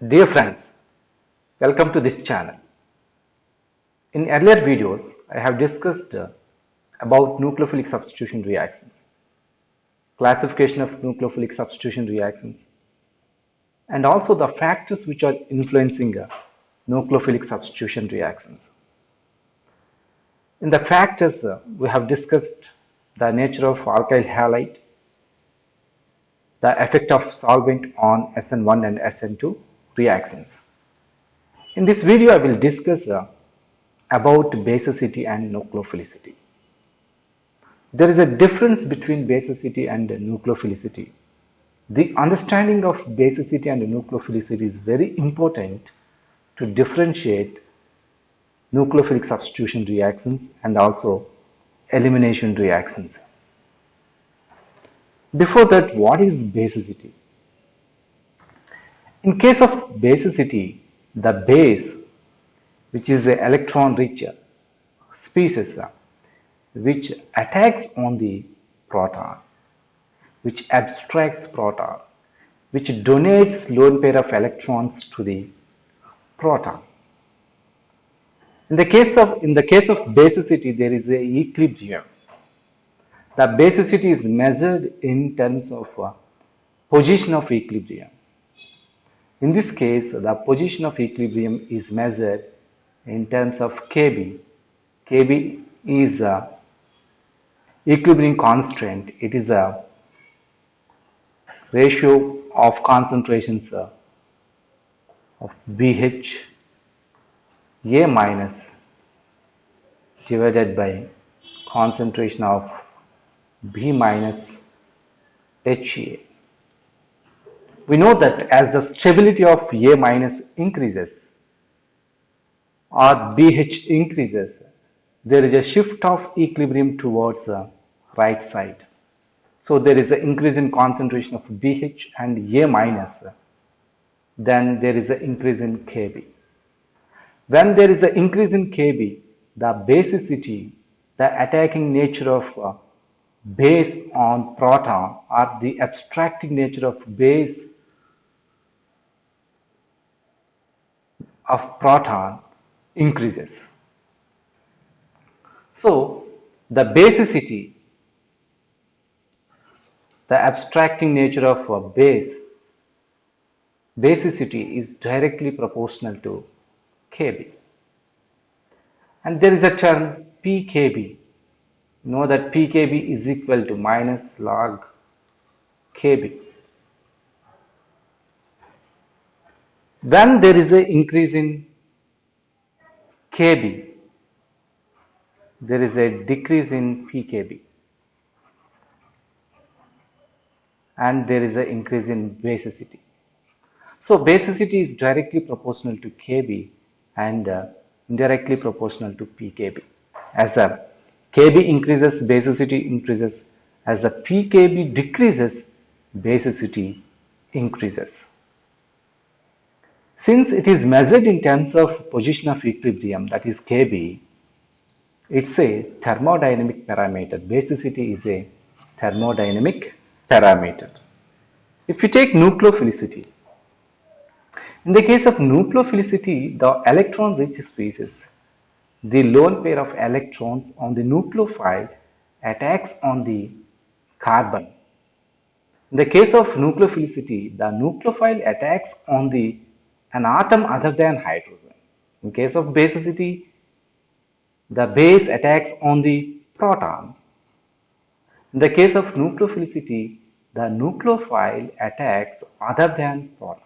Dear friends, welcome to this channel. In earlier videos, I have discussed about nucleophilic substitution reactions, classification of nucleophilic substitution reactions, and also the factors which are influencing nucleophilic substitution reactions. In the factors, we have discussed the nature of alkyl halide, the effect of solvent on SN1 and SN2 reactions. In this video, I will discuss about basicity and nucleophilicity. There is a difference between basicity and nucleophilicity. The understanding of basicity and nucleophilicity is very important to differentiate nucleophilic substitution reactions and also elimination reactions. Before that, what is basicity? In case of basicity, the base, which is an electron-rich species, which attacks on the proton, which abstracts proton, which donates lone pair of electrons to the proton. In the case of basicity, there is a equilibrium. The basicity is measured in terms of position of equilibrium. In this case, the position of equilibrium is measured in terms of Kb. Kb is a equilibrium constant. It is a ratio of concentrations of BH A minus divided by concentration of B minus HA. We know that as the stability of A minus increases or BH increases, there is a shift of equilibrium towards the right side. So there is an increase in concentration of BH and A minus, then there is an increase in Kb. When there is an increase in Kb, the basicity, the attacking nature of base on proton or the abstracting nature of base of proton increases. So the basicity, the abstracting nature of a basicity is directly proportional to Kb. And there is a term pKb. You know that pKb is equal to minus log Kb. When there is an increase in Kb, there is a decrease in pKb, and there is an increase in basicity. So basicity is directly proportional to Kb and indirectly proportional to pKb. As the Kb increases, basicity increases. As the pKb decreases, basicity increases. Since it is measured in terms of position of equilibrium, that is Kb, it's a thermodynamic parameter. Basicity is a thermodynamic parameter. If you take nucleophilicity, in the case of nucleophilicity, the electron-rich species, the lone pair of electrons on the nucleophile attacks on the carbon. In the case of nucleophilicity, the nucleophile attacks on an atom other than hydrogen. In case of basicity, the base attacks on the proton. In the case of nucleophilicity, the nucleophile attacks other than proton,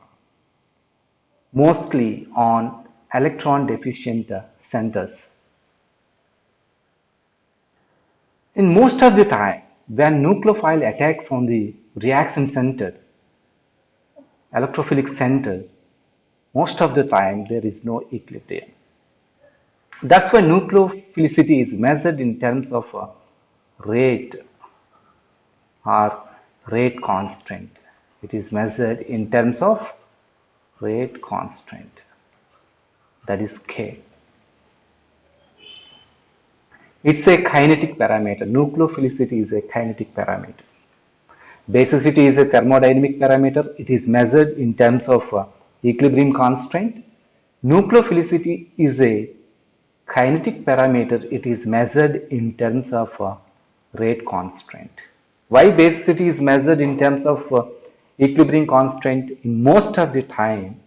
mostly on electron deficient centers. In most of the time, when nucleophile attacks on the reaction center, electrophilic center, most of the time there is no equilibrium. That's why nucleophilicity is measured in terms of rate or rate constant. It is measured in terms of rate constant, that is K. It's a kinetic parameter. Nucleophilicity is a kinetic parameter. Basicity is a thermodynamic parameter. It is measured in terms of equilibrium constraint. Nucleophilicity is a kinetic parameter. It is measured in terms of rate constraint. Why basicity is measured in terms of equilibrium constraint? In most of the time,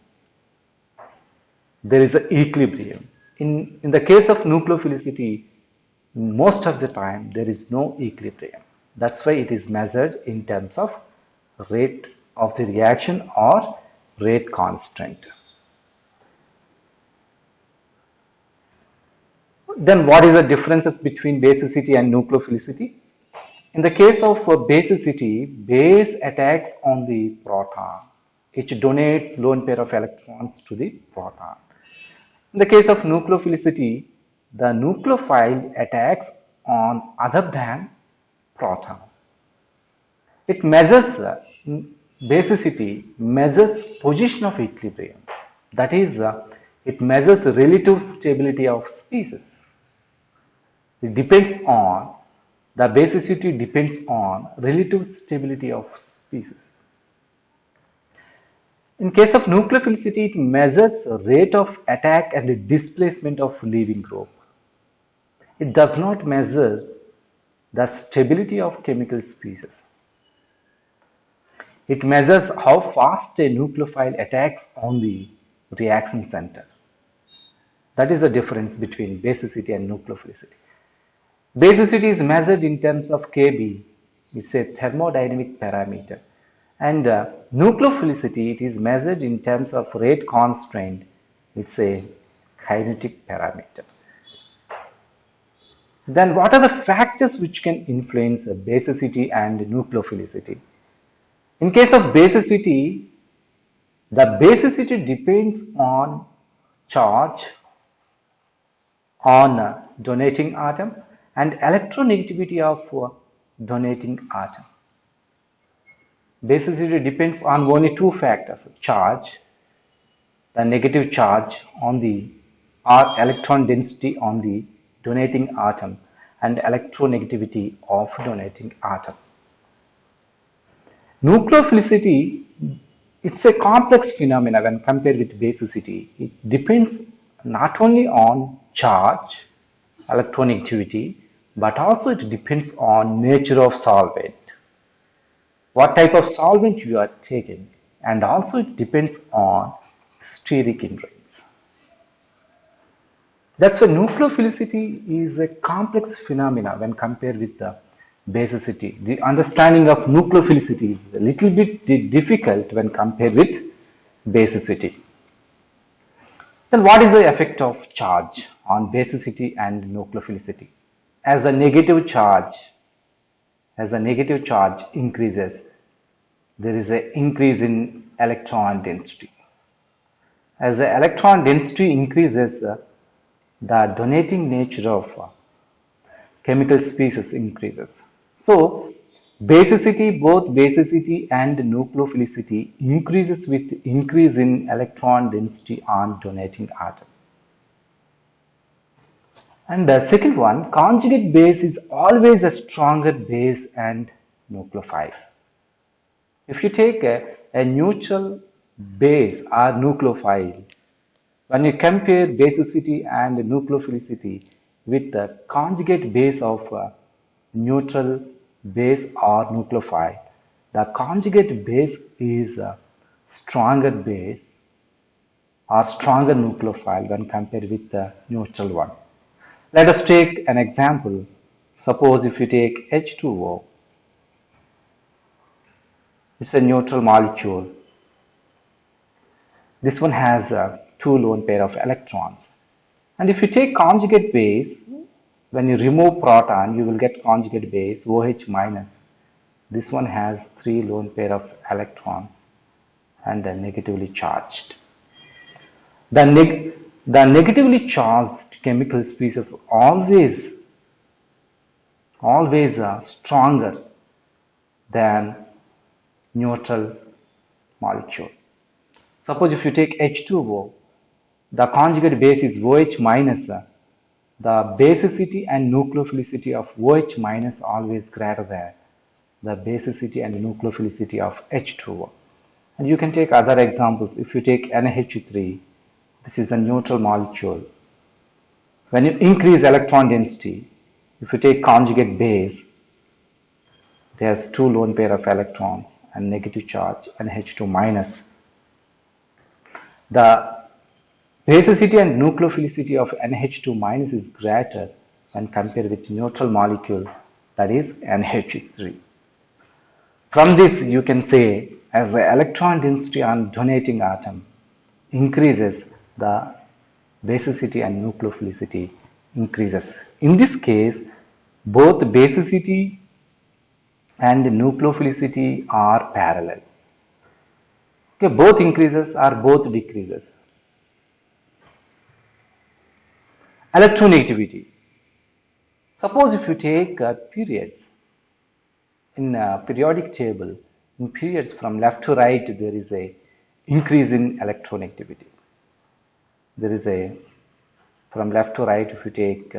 there is an equilibrium. In the case of nucleophilicity, most of the time there is no equilibrium. That's why it is measured in terms of rate of the reaction or rate constant. Then what is the differences between basicity and nucleophilicity? In the case of basicity, base attacks on the proton. It donates lone pair of electrons to the proton. In the case of nucleophilicity, the nucleophile attacks on other than proton. It measures, basicity measures position of equilibrium. That is, it measures relative stability of species. It depends on, the basicity depends on relative stability of species. In case of nucleophilicity, it measures rate of attack and displacement of leaving group. It does not measure the stability of chemical species. It measures how fast a nucleophile attacks on the reaction center. That is the difference between basicity and nucleophilicity. Basicity is measured in terms of Kb. It's a thermodynamic parameter. And nucleophilicity, it is measured in terms of rate constraint. It's a kinetic parameter. Then what are the factors which can influence basicity and nucleophilicity? In case of basicity, the basicity depends on charge on donating atom and electronegativity of donating atom. Basicity depends on only two factors: charge, the negative charge on the, or electron density on the donating atom, and electronegativity of donating atom. Nucleophilicity, it's a complex phenomena when compared with basicity. It depends not only on charge, electronegativity, but also it depends on nature of solvent, what type of solvent you are taking, and also it depends on steric hindrance. That's why nucleophilicity is a complex phenomena when compared with the basicity. The understanding of nucleophilicity is a little bit difficult when compared with basicity. Then what is the effect of charge on basicity and nucleophilicity? As a negative charge increases, there is an increase in electron density. As the electron density increases, the donating nature of chemical species increases. So, basicity, both basicity and nucleophilicity increases with increase in electron density on donating atom. And the second one, conjugate base is always a stronger base and nucleophile. If you take a neutral base or nucleophile, when you compare basicity and nucleophilicity with the conjugate base of neutral base or nucleophile, the conjugate base is a stronger base or stronger nucleophile when compared with the neutral one. Let us take an example. Suppose if you take H2O, it's a neutral molecule. This one has two lone pair of electrons. And if you take conjugate base, when you remove proton, you will get conjugate base OH minus. This one has three lone pair of electrons and are negatively charged. The negatively charged chemical species always are stronger than neutral molecule. Suppose if you take H2O, the conjugate base is OH minus. The basicity and nucleophilicity of OH minus always greater than the basicity and nucleophilicity of H2O. And you can take other examples. If you take NH3, this is a neutral molecule. When you increase electron density, if you take conjugate base, it has two lone pair of electrons and negative charge NH2 minus. The basicity and nucleophilicity of NH2 minus is greater when compared with neutral molecule, that is NH3. From this you can say as the electron density on donating atom increases, the basicity and nucleophilicity increases. In this case, both basicity and nucleophilicity are parallel. Okay, both increases or both decreases. Electronegativity. Suppose if you take periods in a periodic table, in periods from left to right, there is a increase in electronegativity. There is a, from left to right, if you take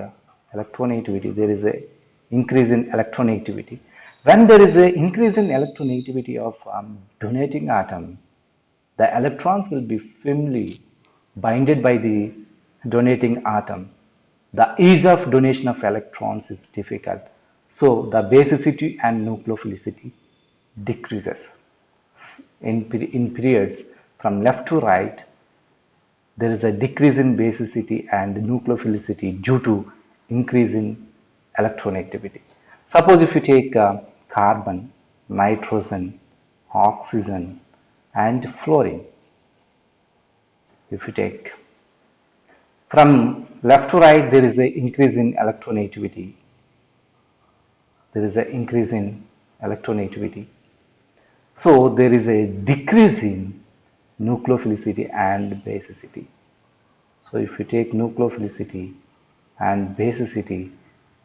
electronegativity, there is a increase in electronegativity. When there is a increase in electronegativity of donating atom, the electrons will be firmly binded by the donating atom. The ease of donation of electrons is difficult. So the basicity and nucleophilicity decreases. In periods from left to right, there is a decrease in basicity and nucleophilicity due to increase in electronegativity. Suppose if you take carbon, nitrogen, oxygen and fluorine, if you take from left to right, there is an increase in electronegativity. There is an increase in electronegativity. So there is a decrease in nucleophilicity and basicity. So if you take nucleophilicity and basicity,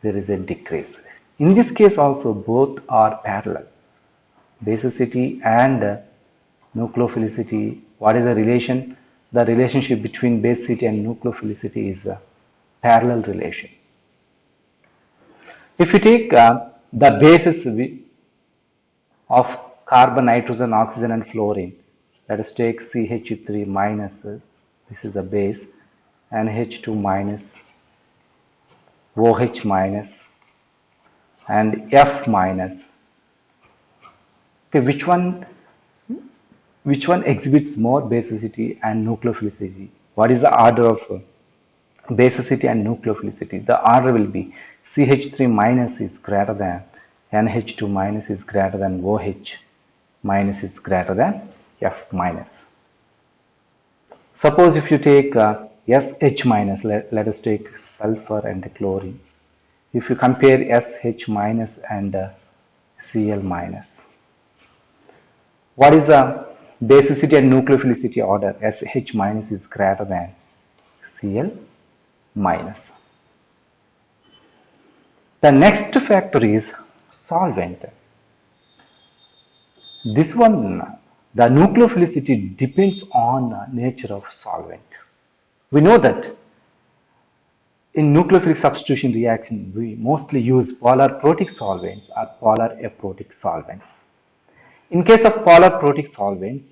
there is a decrease. In this case also both are parallel. Basicity and nucleophilicity, what is the relation? The relationship between basicity and nucleophilicity is a parallel relation. If you take the bases of carbon, nitrogen, oxygen and fluorine, let us take CH3 minus, this is the base, NH2 minus, OH minus and F minus. Okay, which one exhibits more basicity and nucleophilicity? What is the order of basicity and nucleophilicity? The order will be CH3 minus is greater than NH2 minus is greater than OH minus is greater than F minus. Suppose if you take SH minus, let us take sulfur and chlorine. If you compare SH minus and Cl minus, what is the basicity and nucleophilicity order? SH minus is greater than Cl minus. The next factor is solvent. This one, the nucleophilicity depends on nature of solvent. We know that in nucleophilic substitution reaction, we mostly use polar protic solvents or polar aprotic solvents. In case of polar protic solvents,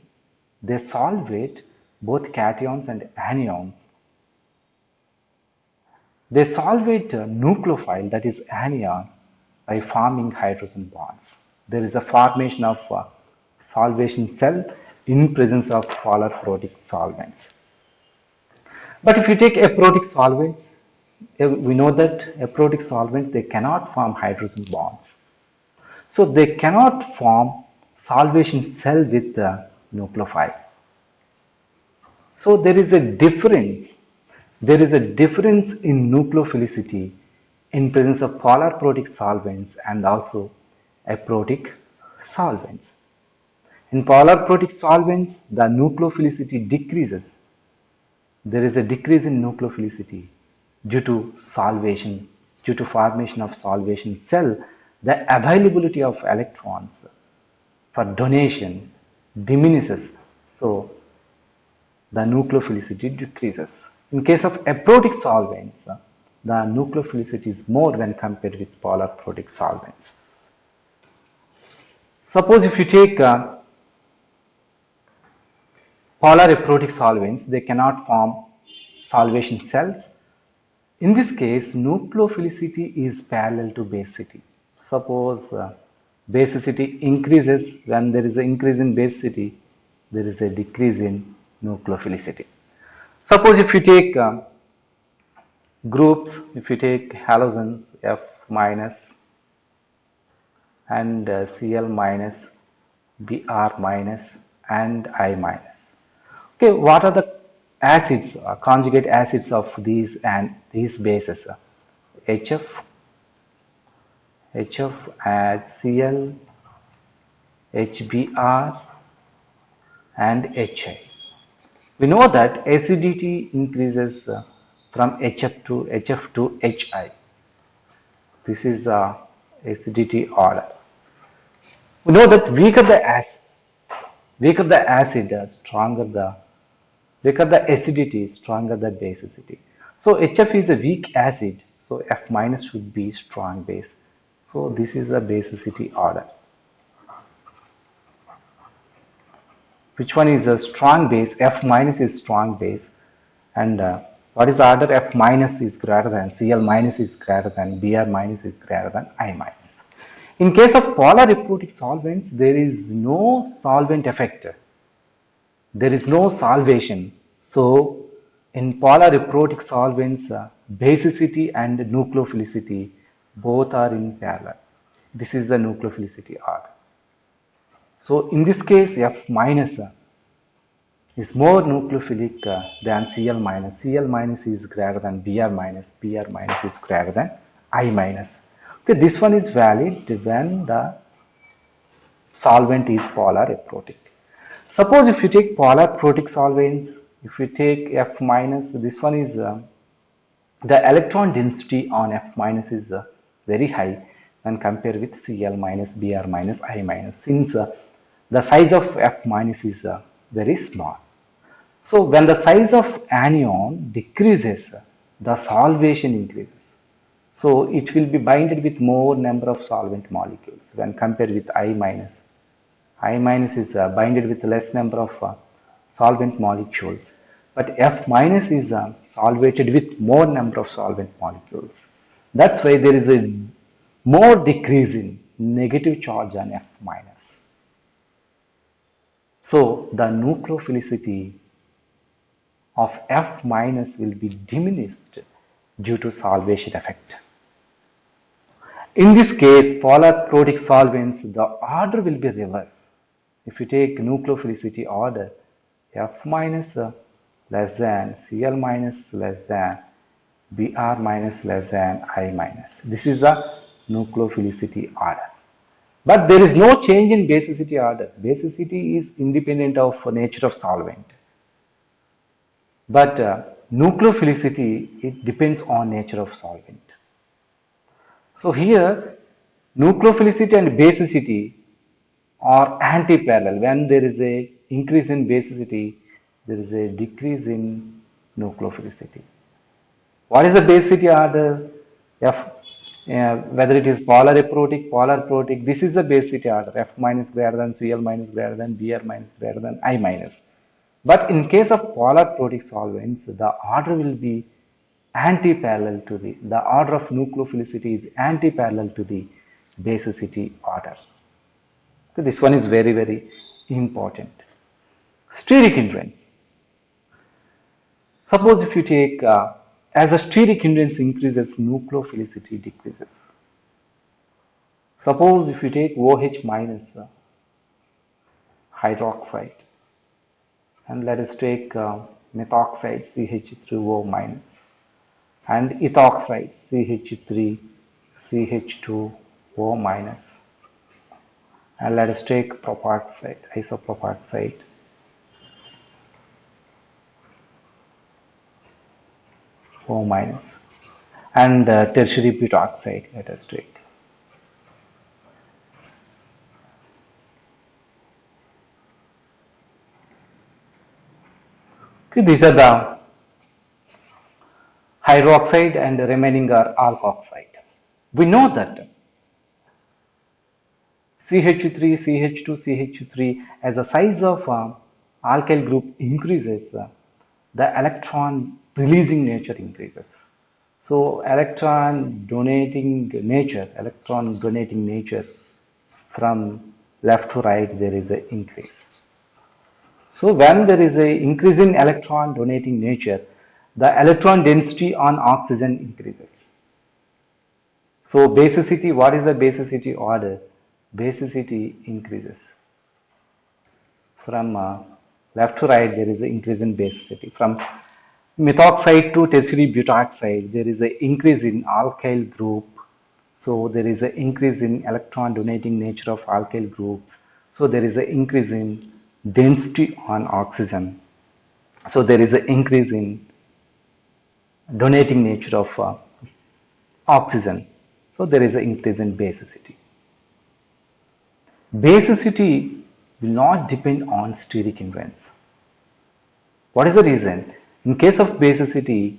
they solvate both cations and anions. They solvate a nucleophile, that is anion, by forming hydrogen bonds. There is a formation of solvation cell in presence of polar protic solvents. But if you take aprotic solvents, we know that aprotic solvents, they cannot form hydrogen bonds. So they cannot form solvation cell with the nucleophile. So there is a difference. There is a difference in nucleophilicity in presence of polar protic solvents and also aprotic solvents. In polar protic solvents, the nucleophilicity decreases. There is a decrease in nucleophilicity due to solvation, due to formation of solvation cell. The availability of electrons for donation diminishes, so the nucleophilicity decreases. In case of aprotic solvents, the nucleophilicity is more when compared with polar protic solvents. Suppose if you take polar aprotic solvents, they cannot form solvation cells. In this case, nucleophilicity is parallel to basicity. Suppose basicity increases. When there is an increase in basicity, there is a decrease in nucleophilicity. Suppose if you take groups, if you take halogens F minus and Cl minus, Br minus and I minus. Okay, what are the acids, conjugate acids of these and these bases? HF, and Cl, HBr and HI. We know that acidity increases from HF to HI. This is the acidity order. We know that weaker the acid, weaker the acidity, stronger the basicity. So HF is a weak acid, so F minus should be strong base. So this is the basicity order. Which one is a strong base? F minus is strong base. And what is the order? F minus is greater than, Cl minus is greater than, Br minus is greater than I minus. In case of polar aprotic solvents, there is no solvent effect. There is no solvation. So, in polar aprotic solvents, basicity and nucleophilicity both are in parallel. This is the nucleophilicity order. So, in this case, F minus is more nucleophilic than Cl minus. Cl minus is greater than Br minus. Br minus is greater than I minus. Okay, this one is valid when the solvent is polar aprotic. Suppose if you take polar aprotic solvents, if you take F minus, this one is the electron density on F minus is very high when compared with Cl minus, Br minus, I minus, since the size of F minus is very small. So when the size of anion decreases, the solvation increases. So it will be binded with more number of solvent molecules when compared with I minus. I minus is binded with less number of solvent molecules, but F minus is solvated with more number of solvent molecules. That's why there is a more decrease in negative charge on F minus. So the nucleophilicity of F minus will be diminished due to solvation effect. In this case, polar aprotic solvents, the order will be reversed. If you take nucleophilicity order, F minus less than, Cl minus less than, Br minus less than, I minus. This is the nucleophilicity order. But there is no change in basicity order. Basicity is independent of nature of solvent. But nucleophilicity, it depends on nature of solvent. So here, nucleophilicity and basicity are anti-parallel. When there is a increase in basicity, there is a decrease in nucleophilicity. What is the basicity order? Whether it is polar aprotic, this is the basicity order. F minus greater than, Cl minus greater than, Br minus greater than, I minus. But in case of polar aprotic solvents, the order will be anti-parallel to the order of nucleophilicity is anti-parallel to the basicity order. So this one is very, very important. Steric hindrance. Suppose if you take, as a steric hindrance increases, nucleophilicity decreases. Suppose if you take OH minus hydroxide, and let us take methoxide CH3O minus, and ethoxide CH3 CH2O minus, and let us take propoxide, isopropoxide, O minus, and tertiary butoxide, let us take. Okay, these are the hydroxide and the remaining are alkoxide. We know that CH3, CH2, CH3 as a size of alkyl group increases, the electron releasing nature increases. So electron donating nature from left to right, there is an increase. So when there is a increase in electron donating nature, the electron density on oxygen increases. So basicity, what is the basicity order? Basicity increases. From left to right, there is an increase in basicity. From methoxide to tertiary butoxide, there is an increase in alkyl group. So there is an increase in electron donating nature of alkyl groups. So there is an increase in density on oxygen. So there is an increase in donating nature of oxygen. So there is an increase in basicity. Basicity will not depend on steric hindrance. What is the reason? In case of basicity,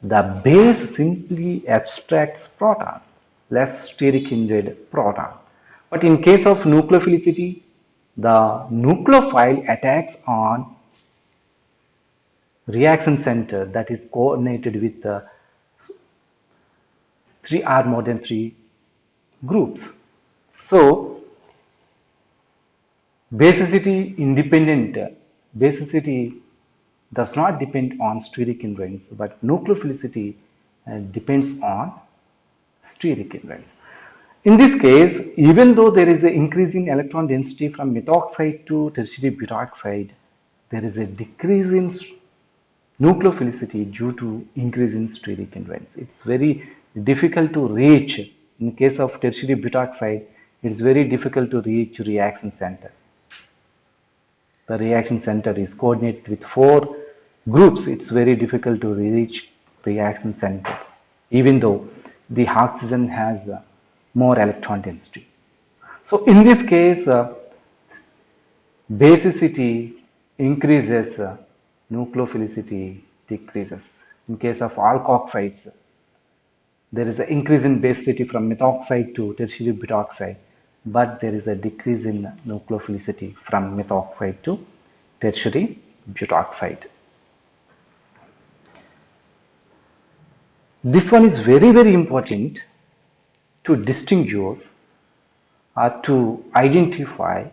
the base simply abstracts proton, less steric hindered proton. But in case of nucleophilicity, the nucleophile attacks on reaction center that is coordinated with the three or more than three groups. So basicity does not depend on steric hindrance, but nucleophilicity depends on steric hindrance. In this case, even though there is an increase in electron density from methoxide to tertiary butoxide, there is a decrease in nucleophilicity due to increase in steric hindrance. It's very difficult to reach. In case of tertiary butoxide, it's very difficult to reach reaction center. The reaction center is coordinated with four groups. It's very difficult to reach reaction center, even though the oxygen has more electron density. So in this case, basicity increases, nucleophilicity decreases. In case of alkoxides, there is an increase in basicity from methoxide to tertiary butoxide, but there is a decrease in nucleophilicity from methoxide to tertiary butoxide. This one is very, very important to distinguish or to identify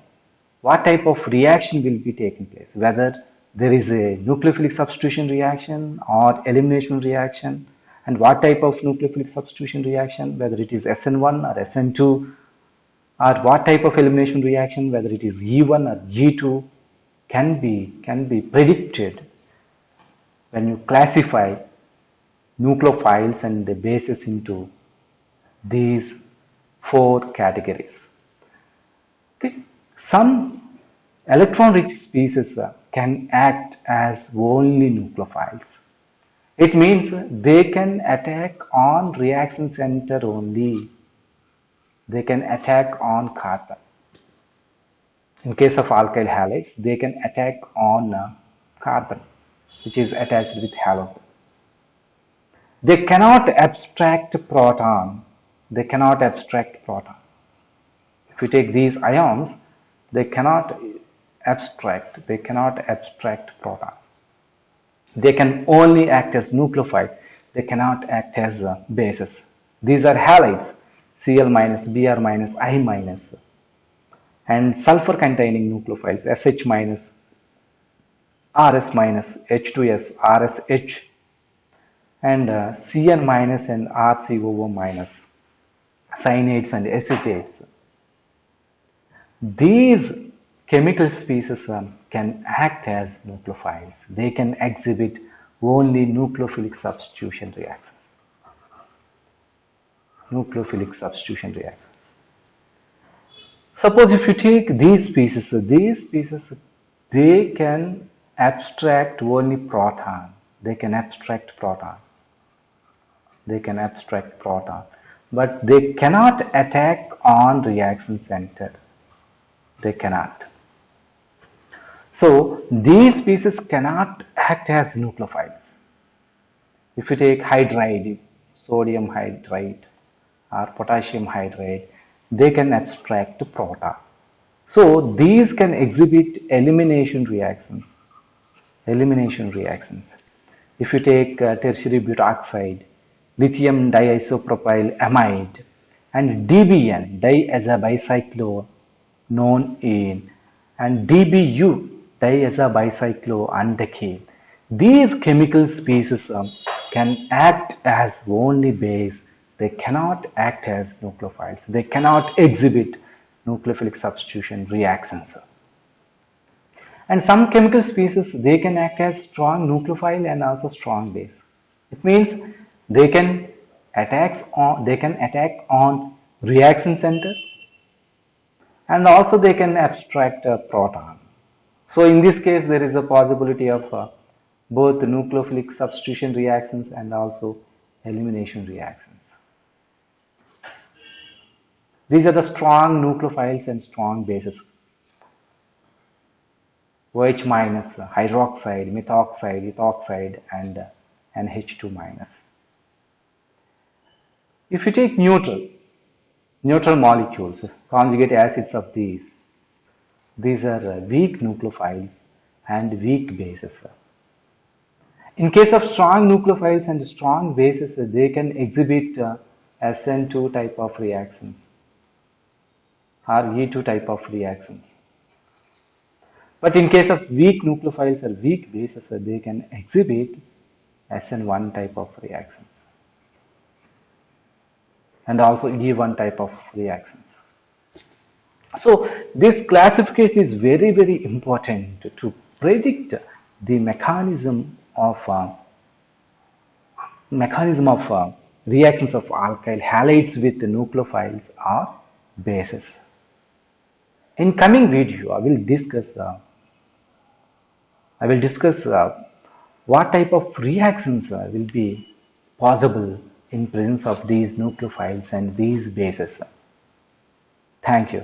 what type of reaction will be taking place, whether there is a nucleophilic substitution reaction or elimination reaction, and what type of nucleophilic substitution reaction, whether it is SN1 or SN2, or what type of elimination reaction, whether it is E1 or E2, can be predicted when you classify nucleophiles and the bases into these four categories. Okay. Some electron-rich species can act as only nucleophiles. It means they can attack on reaction center only. They can attack on carbon. In case of alkyl halides, they can attack on carbon, which is attached with halogen. They cannot abstract proton. They cannot abstract proton. If you take these ions, they cannot abstract proton. They can only act as nucleophile. They cannot act as bases. These are halides, Cl minus, Br minus, I minus, and sulfur containing nucleophiles, Sh minus, Rs minus, H2S, RSH, and Cn minus and R3OO minus, cyanates and acetates. These chemical species can act as nucleophiles. They can exhibit only nucleophilic substitution reactions. Nucleophilic substitution reactions. Suppose if you take these species, they can abstract only proton. They can abstract proton. But they cannot attack on reaction center. They cannot. So these species cannot act as nucleophiles. If you take hydride, sodium hydride or potassium hydride, they can abstract proton. So these can exhibit elimination reactions. Elimination reactions. If you take tertiary butoxide, lithium diisopropyl amide, and DBN, diazabicyclonone, and DBU, diazabicycloandecane, these chemical species can act as only base. They cannot act as nucleophiles. They cannot exhibit nucleophilic substitution reactions. And some chemical species, they can act as strong nucleophile and also strong base. It means they can attack on reaction center, and also they can abstract a proton. So in this case, there is a possibility of both nucleophilic substitution reactions and also elimination reactions. These are the strong nucleophiles and strong bases. OH minus, hydroxide, methoxide, ethoxide, and NH2 minus. If you take neutral molecules, conjugate acids of these are weak nucleophiles and weak bases. In case of strong nucleophiles and strong bases, they can exhibit SN2 type of reactions or E2 type of reactions. But in case of weak nucleophiles or weak bases, they can exhibit SN1 type of reactions and also E1 type of reactions. So this classification is very, very important to predict the mechanism of reactions of alkyl halides with nucleophiles or bases. In coming video, I will discuss what type of reactions will be possible in presence of these nucleophiles and these bases. Thank you.